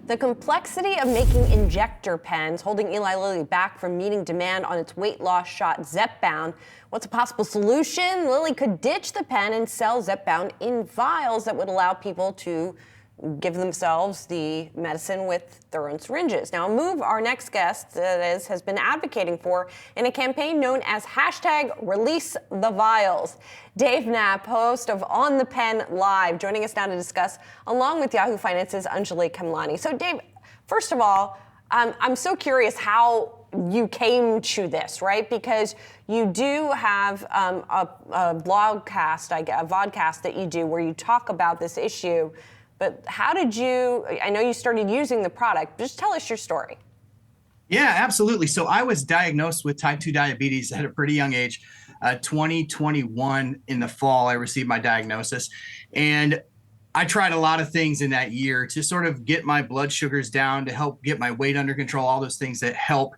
The complexity of making injector pens holding Eli Lilly back from meeting demand on its weight loss shot Zepbound. What's a possible solution? Lilly could ditch the pen and sell Zepbound in vials that would allow people to give themselves the medicine with their own syringes. Now, a move our next guest has been advocating for in a campaign known as #ReleaseTheVials. Dave Knapp, host of On the Pen Live, joining us now to discuss, along with Yahoo Finance's Anjali Kamlani. So, Dave, first of all, I'm so curious how you came to this, right? Because you do have a blogcast, a vodcast that you do where you talk about this issue. But how did you, I know you started using the product, just tell us your story. Yeah, absolutely. So I was diagnosed with type 2 diabetes at a pretty young age. 2021 in the fall, I received my diagnosis. And I tried a lot of things in that year to sort of get my blood sugars down, to help get my weight under control, all those things that help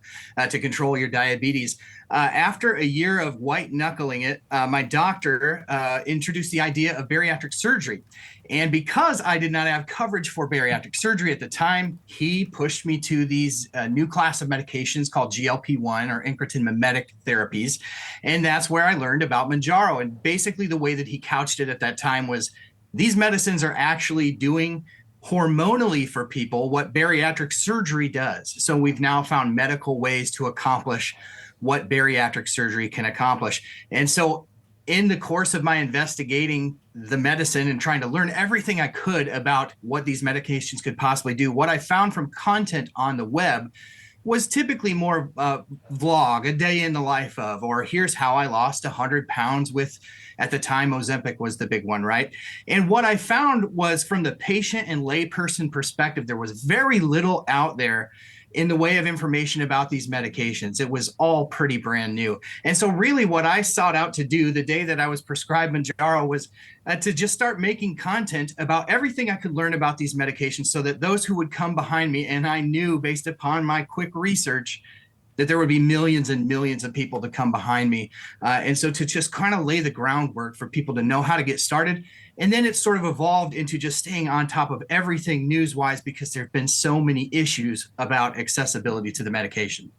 to control your diabetes. After a year of white knuckling it, my doctor introduced the idea of bariatric surgery. And because I did not have coverage for bariatric surgery at the time, he pushed me to these new class of medications called GLP-1 or incretin mimetic therapies. And that's where I learned about Mounjaro. And basically the way that he couched it at that time was, these medicines are actually doing hormonally for people what bariatric surgery does. So we've now found medical ways to accomplish what bariatric surgery can accomplish. And so in the course of my investigating the medicine and trying to learn everything I could about what these medications could possibly do, what I found from content on the web was typically more vlog, a day in the life of, or here's how I lost 100 pounds with, at the time, Ozempic was the big one, right? And what I found was, from the patient and layperson perspective, there was very little out there in the way of information about these medications. It was all pretty brand new. And so really what I sought out to do the day that I was prescribed Mounjaro was to just start making content about everything I could learn about these medications, so that those who would come behind me, and I knew based upon my quick research that there would be millions and millions of people to come behind me. And so to just kind of lay the groundwork for people to know how to get started. And then it sort of evolved into just staying on top of everything news-wise, because there have been so many issues about accessibility to the medication.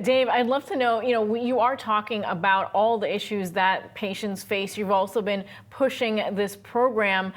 Dave, I'd love to know, you are talking about all the issues that patients face. You've also been pushing this program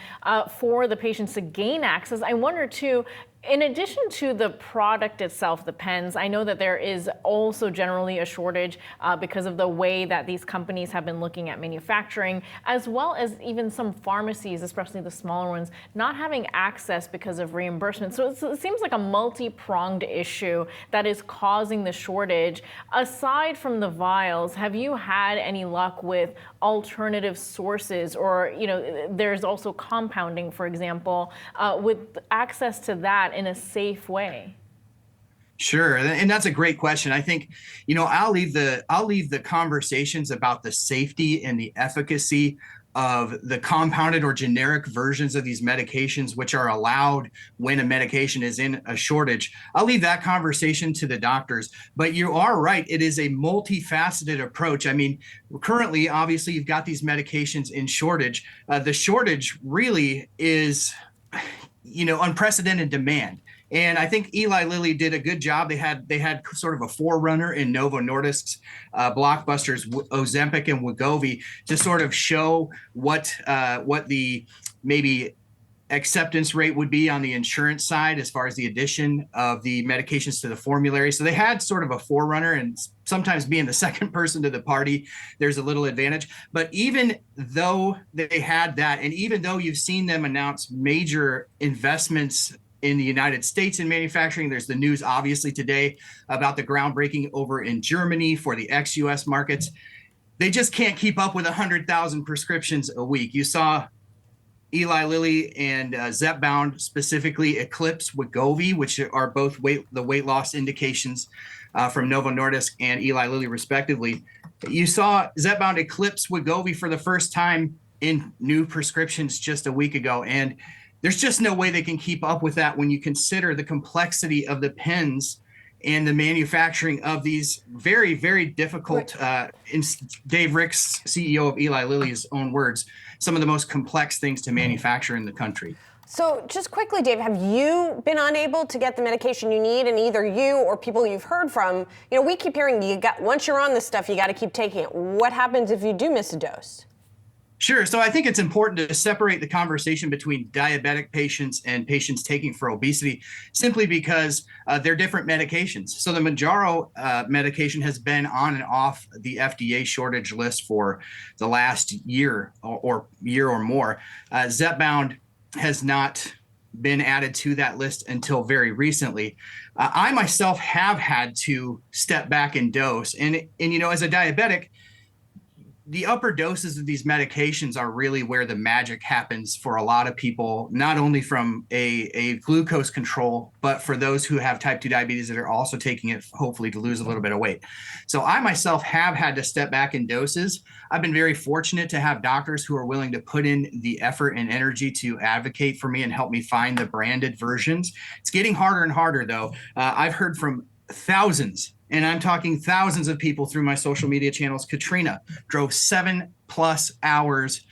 for the patients to gain access. I wonder, too, in addition to the product itself, the pens, I know that there is also generally a shortage because of the way that these companies have been looking at manufacturing, as well as even some pharmacies, especially the smaller ones, not having access because of reimbursement. So it seems like a multi-pronged issue that is causing the shortage. Aside from the vials, have you had any luck with alternative sources, or there's also compounding, for example, with access to that in a safe way? Sure, and that's a great question. I think, I'll leave the conversations about the safety and the efficacy of the compounded or generic versions of these medications, which are allowed when a medication is in a shortage. I'll leave that conversation to the doctors. But you are right, it is a multifaceted approach. I mean, currently, obviously, you've got these medications in shortage. The shortage really is, unprecedented demand. And I think Eli Lilly did a good job. They had sort of a forerunner in Novo Nordisk's blockbusters, Ozempic and Wegovy, to sort of show what the maybe acceptance rate would be on the insurance side as far as the addition of the medications to the formulary. So they had sort of a forerunner, and sometimes being the second person to the party, there's a little advantage. But even though they had that, and even though you've seen them announce major investments in the United States in manufacturing, there's the news obviously today about the groundbreaking over in Germany for the ex-US markets, they just can't keep up with 100,000 prescriptions a week. You saw Eli Lilly and Zepbound, specifically Eclipse, Wegovy, which are both the weight loss indications from Novo Nordisk and Eli Lilly respectively. You saw Zepbound eclipse Wegovy for the first time in new prescriptions just a week ago. And there's just no way they can keep up with that when you consider the complexity of the pens and the manufacturing of these very, very difficult, in Dave Ricks, CEO of Eli Lilly's own words, some of the most complex things to manufacture in the country. So just quickly, Dave, have you been unable to get the medication you need? And either you or people you've heard from, we keep hearing once you're on this stuff, you got to keep taking it. What happens if you do miss a dose? Sure. So I think it's important to separate the conversation between diabetic patients and patients taking for obesity, simply because they're different medications. So the Mounjaro medication has been on and off the FDA shortage list for the last year or more. Zepbound has not been added to that list until very recently. I myself have had to step back and dose. And as a diabetic, the upper doses of these medications are really where the magic happens for a lot of people, not only from a glucose control, but for those who have type 2 diabetes that are also taking it, hopefully, to lose a little bit of weight. So I myself have had to step back in doses. I've been very fortunate to have doctors who are willing to put in the effort and energy to advocate for me and help me find the branded versions. It's getting harder and harder, though. I've heard from thousands, and I'm talking thousands of people through my social media channels. Katrina drove 7+ hours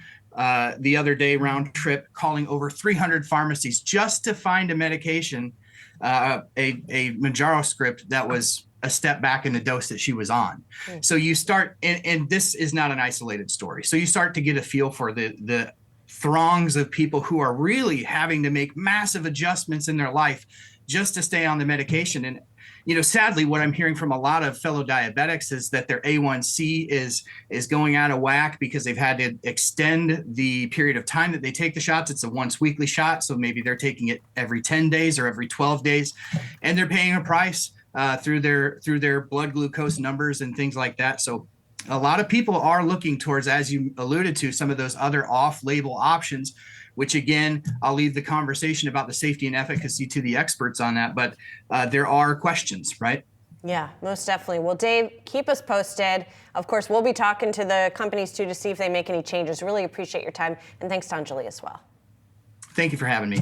the other day round trip, calling over 300 pharmacies just to find a medication, a Mounjaro script that was a step back in the dose that she was on. So you start, and this is not an isolated story. So you start to get a feel for the throngs of people who are really having to make massive adjustments in their life just to stay on the medication. And sadly, what I'm hearing from a lot of fellow diabetics is that their A1C is going out of whack because they've had to extend the period of time that they take the shots. It's a once weekly shot, so maybe they're taking it every 10 days or every 12 days, and they're paying a price through their blood glucose numbers and things like that. So a lot of people are looking towards, as you alluded to, some of those other off-label options, which, again, I'll leave the conversation about the safety and efficacy to the experts on that. But there are questions, right? Yeah, most definitely. Well, Dave, keep us posted. Of course, we'll be talking to the companies, too, to see if they make any changes. Really appreciate your time. And thanks to Anjali as well. Thank you for having me.